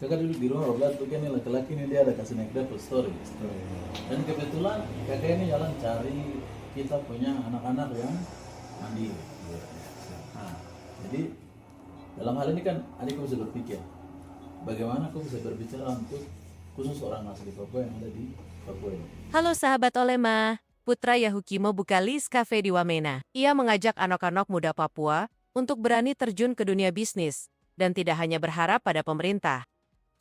kakak duduk di rumah bilang tuh kan laki-laki ini dia ada kasih naik dapur story. Dan kebetulan kakak ini jalan cari kita punya anak-anak yang mandiri. Nah, jadi dalam hal ini kan adikku bisa berpikir bagaimana aku bisa berbicara untuk khusus orang asli Papua yang ada di Papua ini. Halo sahabat Olema, Putra Yahukimo buka Lis Cafe di Wamena. Ia mengajak anak-anak muda Papua untuk berani terjun ke dunia bisnis dan tidak hanya berharap pada pemerintah.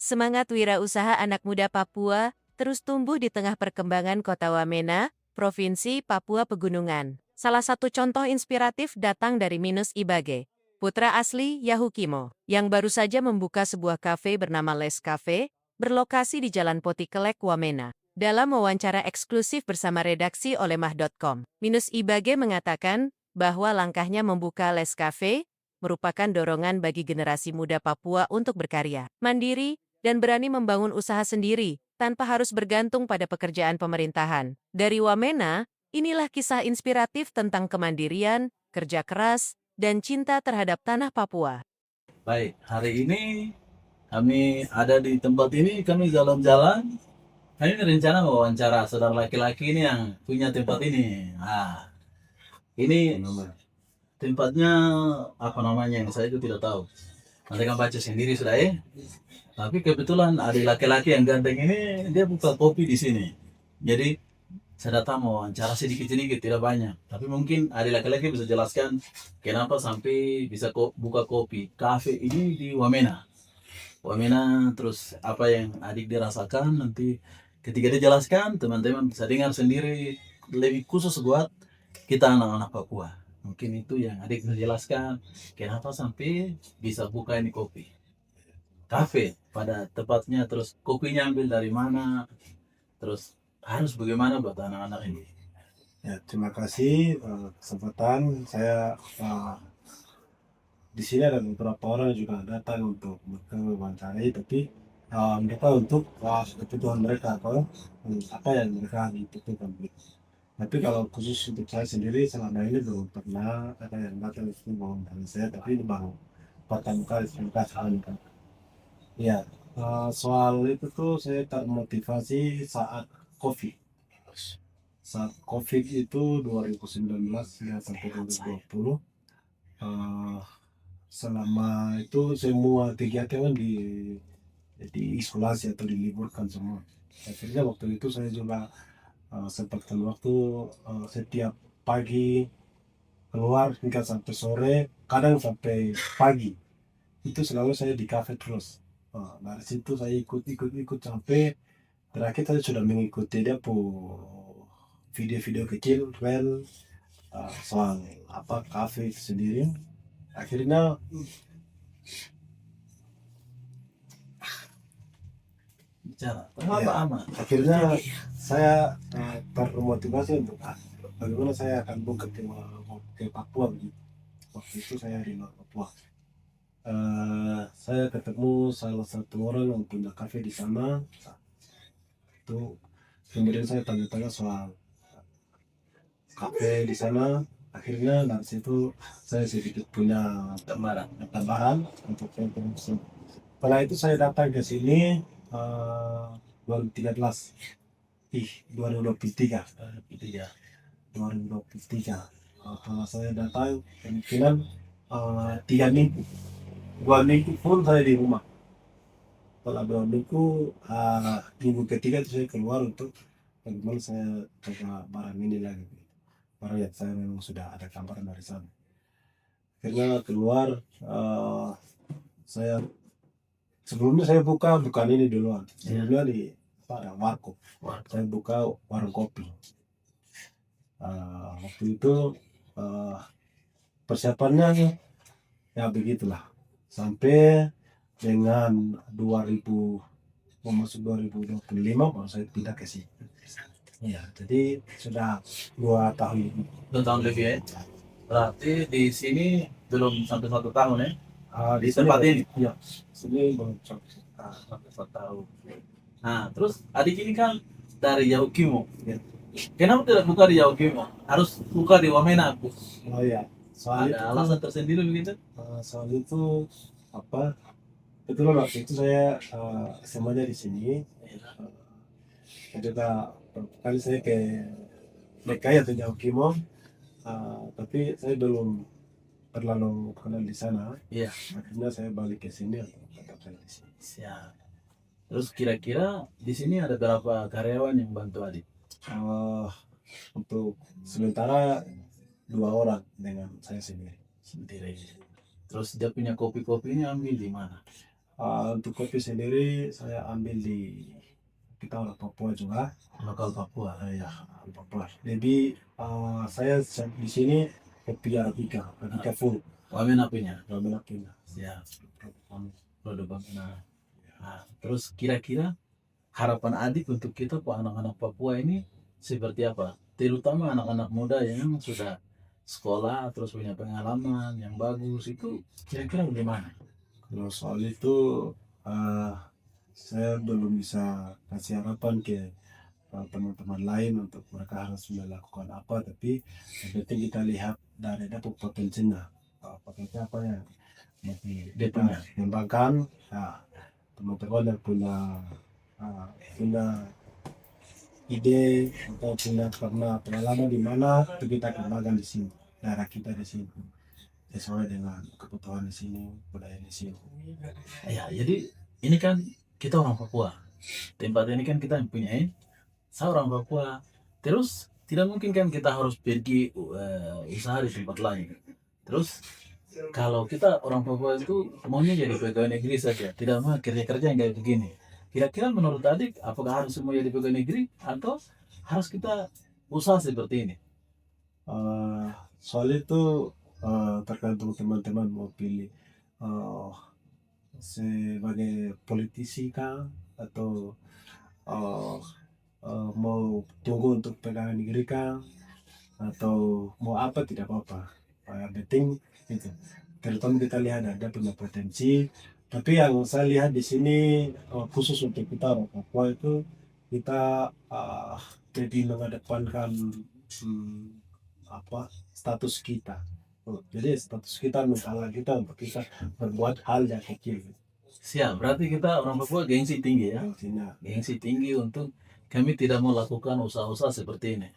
Semangat wirausaha anak muda Papua terus tumbuh di tengah perkembangan kota Wamena, Provinsi Papua Pegunungan. Salah satu contoh inspiratif datang dari Minus Ibage, putra asli Yahukimo, yang baru saja membuka sebuah kafe bernama Les Cafe, berlokasi di Jalan Potikelek, Wamena. Dalam wawancara eksklusif bersama redaksi olemah.com, Minus Ibage mengatakan bahwa langkahnya membuka Les Cafe merupakan dorongan bagi generasi muda Papua untuk berkarya, mandiri, dan berani membangun usaha sendiri tanpa harus bergantung pada pekerjaan pemerintahan. Dari Wamena, inilah kisah inspiratif tentang kemandirian, kerja keras, dan cinta terhadap tanah Papua. Baik, hari ini kami ada di tempat ini, kami jalan-jalan. Kami ini rencana wawancara saudara laki-laki ini yang punya tempat ini. Nah, ini tempatnya apa namanya yang saya juga tidak tahu. Nanti kan baca sendiri sudah ya. Tapi kebetulan ada laki-laki yang ganteng ini dia buka kopi di sini. Jadi saya datang mau wawancara sedikit-sedikit tidak banyak. Tapi mungkin ada laki-laki bisa jelaskan kenapa sampai bisa buka kopi kafe ini di Wamena. Wamena terus apa yang adik dirasakan nanti ketika dia jelaskan teman-teman bisa dengar sendiri lebih khusus buat kita anak-anak Papua. Mungkin itu yang adik bisa jelaskan kenapa sampai bisa buka ini kopi kafe pada tepatnya, terus kopinya ambil dari mana, terus harus bagaimana buat anak-anak ini. Ya, terima kasih kesempatan saya di sini ada beberapa orang juga datang untuk mewawancarai, tapi mereka untuk kebutuhan mereka atau apa yang mereka butuhkan. Tapi kalau khusus untuk saya sendiri selama ini belum pernah ada yang datang itu mewawancarai saya, tapi ini baru pertama kali saya kan. Ya, soal itu tuh saya termotivasi saat COVID. Saat COVID itu 2019 ya sampai 2020, selama itu semua kegiatan kan di isolasi atau diliburkan semua. Akhirnya waktu itu saya juga sempatkan waktu setiap pagi keluar hingga sampai sore, kadang sampai pagi. Itu selalu saya di kafe terus. Dari situ saya ikut sampai terakhir saya sudah mengikuti dia video-video kecil reel soal apa kafe itu sendiri. Akhirnya Bicara, apa ya, aman? akhirnya saya termotivasi untuk bagaimana saya akan buka ke Papua begitu. Waktu itu saya di luar Papua. Saya ketemu salah satu orang yang punya kafe di sana. Itu kemudian saya tanya-tanya soal kafe di sana. Akhirnya dari situ saya sedikit punya tambahan untuk saya produksi. Setelah itu saya datang ke sini 2013, 2023. 2023. Setelah saya datang, kemungkinan 3 minggu, 2 minggu pun saya di rumah. Setelah 2 minggu, minggu ketiga itu saya keluar untuk bagaimana saya coba barang ini lagi. Barang yang saya memang sudah ada gambaran dari sana. Akhirnya keluar, saya sebelumnya saya bukan ini duluan. Sebelumnya di warkop. Saya buka warung kopi. Waktu itu persiapannya ya begitulah. Sampai dengan 2000 mau masuk 2025 baru saya pindah ke sini. Ya, jadi sudah 2 tahun lebih. 2 tahun lebih ya. Berarti di sini belum sampai 1 tahun ya. Di Di sini tempat ini. Ya, sini belum Sampai 1 tahun. Nah, terus adik ini kan dari Yahukimo. Ya. Kenapa tidak buka di Yahukimo? Harus buka di Wamena, Bu. Oh ya, soal itu Ada alasan tersendiri begitu? soal itu apa? kebetulan waktu itu saya SMA-nya di sini. Juga beberapa kali saya ke DKI atau Jauh Kimo, tapi saya belum terlalu kenal di sana. Iya. Akhirnya saya balik ke sini atau tetap saya di sini. Siap. Terus kira-kira di sini ada berapa karyawan yang bantu adik? Eh, untuk sementara 2 orang dengan saya sendiri. Sendiri. Terus dia punya kopi-kopinya ambil di mana? Untuk kopi sendiri saya ambil di kita orang Papua juga. Lokal Papua. Ya, orang Papua. Jadi saya di sini kopi Arabica full. Wamena punya. Wamena punya. Siap. Produk Wamena. Nah, terus kira-kira harapan adik untuk kita anak-anak Papua ini seperti apa? Terutama anak-anak muda yang sudah sekolah terus punya pengalaman yang bagus itu kira-kira bagaimana? Kalau soal itu saya belum bisa kasih harapan ke teman-teman lain untuk mereka harus melakukan apa, tapi yang penting kita lihat dari dapur potensinya, potensi apa yang masih Dia kita punya. kembangkan. Nah, teman-teman yang punya ide atau punya pengalaman di mana itu kita kembangkan di sini, daerah kita di sini sesuai dengan kebutuhan di sini, budaya di sini. Ya, jadi ini kan kita orang Papua. Tempat ini kan kita yang punya. Saya orang Papua. Terus tidak mungkin kan kita harus pergi usaha di tempat lain. Terus kalau kita orang Papua itu maunya jadi pegawai negeri saja, tidak mau kerja-kerja yang kayak begini. Kira-kira menurut adik, apakah harus semua jadi pegawai negeri atau harus kita usaha seperti ini? Soal itu tergantung teman-teman mau pilih sebagai politisi kah atau mau tunggu untuk pegawai negeri kah atau mau apa, tidak apa-apa. Yang penting itu terutama kita lihat ada punya potensi. Tapi yang saya lihat di sini khusus untuk kita orang Papua itu kita lebih mengedepankan status kita. Jadi status kita menghalang kita untuk kita berbuat hal yang kecil. Siap, berarti kita orang Papua gengsi tinggi ya. Artinya Gengsi tinggi untuk kami tidak mau lakukan usaha-usaha seperti ini.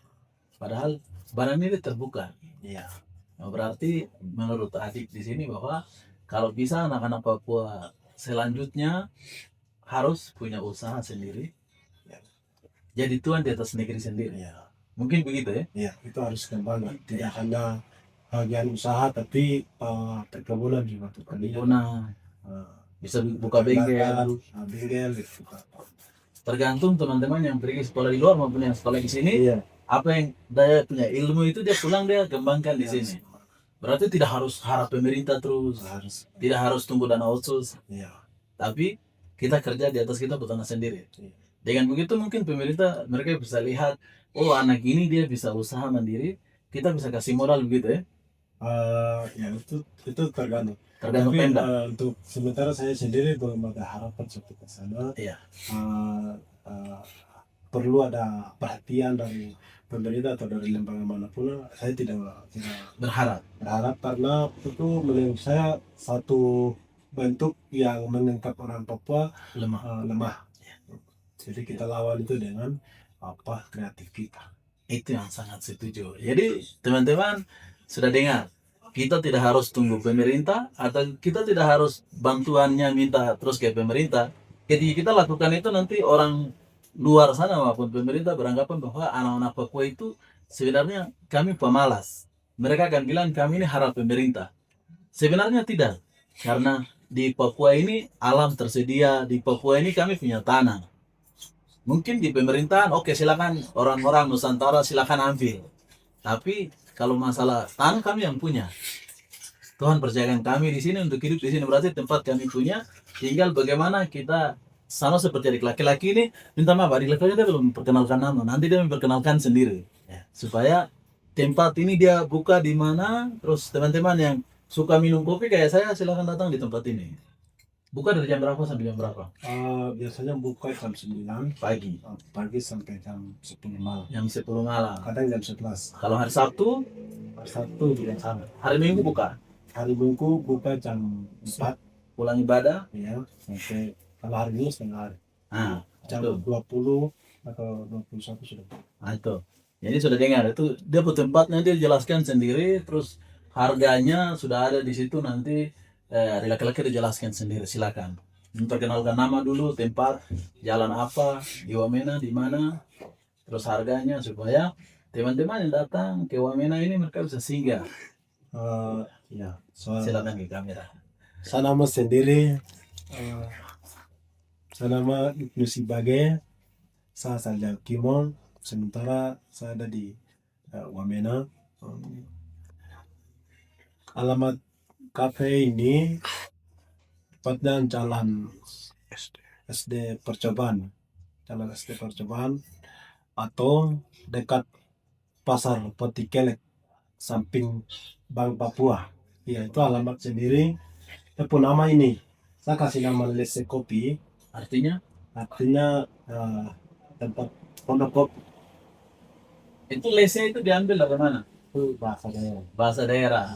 Padahal barang ini terbuka. ya Nah, berarti menurut adik di sini bahwa kalau bisa anak-anak Papua selanjutnya harus punya usaha sendiri. Ya. Jadi tuan di atas negeri sendiri. ya Mungkin begitu ya? ya itu harus kembali, tidak hanya bagian usaha tapi perkebunan juga tuh Perkebunan, bisa buka bengkel. bengkel dibuka. Tergantung teman-teman yang pergi sekolah di luar maupun yang sekolah di sini. Iya. Apa yang dia punya ilmu itu dia pulang dia kembangkan di sini. Berarti tidak harus harap pemerintah terus, tidak harus tunggu dana otsus. Iya. Tapi kita kerja di atas kita bertanah sendiri. Iya. Dengan begitu mungkin pemerintah mereka bisa lihat, oh anak ini dia bisa usaha mandiri, kita bisa kasih modal begitu ya. Ya itu tergantung. Tergantung Tapi Pemda. untuk sementara saya sendiri belum ada harapan seperti ke sana. Iya. Perlu ada perhatian dari pemerintah atau dari lembaga manapun. Saya tidak Berharap. karena itu menurut saya satu bentuk yang menganggap orang Papua lemah. Jadi kita lawan itu dengan kreatif kita. Itu yang sangat setuju. Jadi teman-teman sudah dengar, kita tidak harus tunggu pemerintah atau kita tidak harus bantuannya minta terus ke pemerintah. Ketika kita lakukan itu nanti orang luar sana maupun pemerintah beranggapan bahwa anak-anak Papua itu sebenarnya kami pemalas. Mereka akan bilang kami ini harap pemerintah. Sebenarnya tidak, karena di Papua ini alam tersedia, di Papua ini kami punya tanah. Mungkin di pemerintahan, oke silakan orang-orang Nusantara silakan ambil. Tapi kalau masalah tanah kami yang punya. Tuhan percayakan kami di sini untuk hidup di sini, berarti tempat kami punya. Tinggal bagaimana kita sama seperti adik laki-laki ini, minta maaf adik laki-laki dia belum memperkenalkan nama, nanti dia memperkenalkan sendiri ya, supaya tempat ini dia buka di mana. Terus teman-teman yang suka minum kopi kayak saya silakan datang di tempat ini. Buka dari jam berapa sampai jam berapa? Biasanya buka jam 9 Pagi. Pagi sampai jam 10 malam. Jam 10 malam. Kadang jam 11. Kalau hari Sabtu, Sabtu juga sama. hari Minggu buka. Hari Minggu buka jam 4 pulang ibadah. ya sampai kalau hari ini setengah hari. Nah, Jam itu. 20 atau 21 sudah. Nah, itu. Jadi sudah dengar itu dia tempatnya dia jelaskan sendiri, terus harganya sudah ada di situ nanti dari laki-laki dijelaskan sendiri. Silakan. Memperkenalkan nama dulu, tempat, jalan apa, di Wamena di mana, terus harganya supaya teman-teman yang datang ke Wamena ini mereka bisa singgah. Ya, soal Silakan ke kamera. saya nama sendiri, eh, saya nama Ibnu Sibage, saya asal dari Kimon, sementara saya ada di Wamena. Alamat kafe ini tepatnya jalan SD Percobaan, jalan SD Percobaan atau dekat pasar Potikelek, samping Bank Papua. Ya, itu alamat sendiri. Itu pun nama ini. Saya kasih nama Lese Kopi, Artinya artinya tempat pondok kopi. itu lese itu diambil dari mana? Itu bahasa daerah. Bahasa daerah.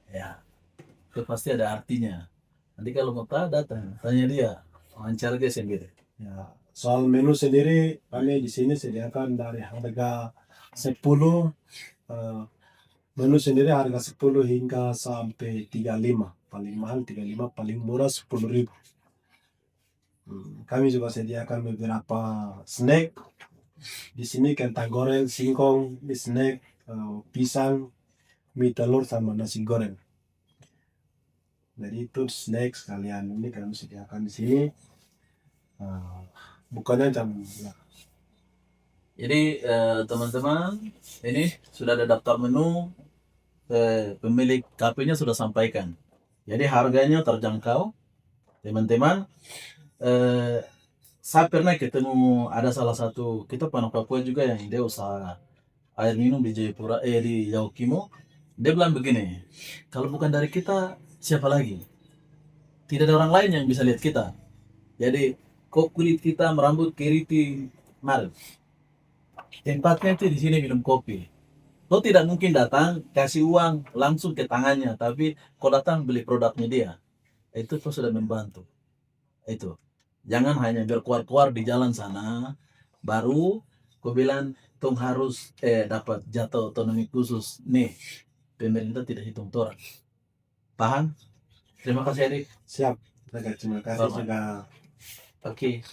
Ya, itu pasti ada artinya. Nanti kalau mau tahu datang, tanya dia, wawancara dia sendiri. Ya, soal menu sendiri kami di sini sediakan dari harga 10, eh, menu sendiri harga 10 hingga sampai 35. Paling mahal 35, paling murah 10.000. Kami juga sediakan beberapa snack. Di sini kentang goreng, singkong, di snack, pisang, mie telur sama nasi goreng. Jadi itu snack sekalian ini kami sediakan di sini. Bukannya jam ya. Jadi teman-teman, ini sudah ada daftar menu, pemilik kafenya sudah sampaikan. Jadi harganya terjangkau, teman-teman. Saya pernah ketemu ada salah satu kita anak Papua juga yang dia usaha air minum di Jayapura, di Yaukimo. Dia bilang begini, kalau bukan dari kita siapa lagi? Tidak ada orang lain yang bisa lihat kita. Jadi kok kulit kita merambut keriting, mari. Tempatnya itu di sini minum kopi. Kau tidak mungkin datang kasih uang langsung ke tangannya, tapi kau datang beli produknya dia. Itu kau sudah membantu. Itu. Jangan hanya berkuar-kuar di jalan sana, baru kau bilang tong harus dapat jatuh otonomi khusus. Nih, pemerintah tidak hitung torak. Paham? Terima kasih Erik. Siap. Terima kasih Selamat. juga. Oke.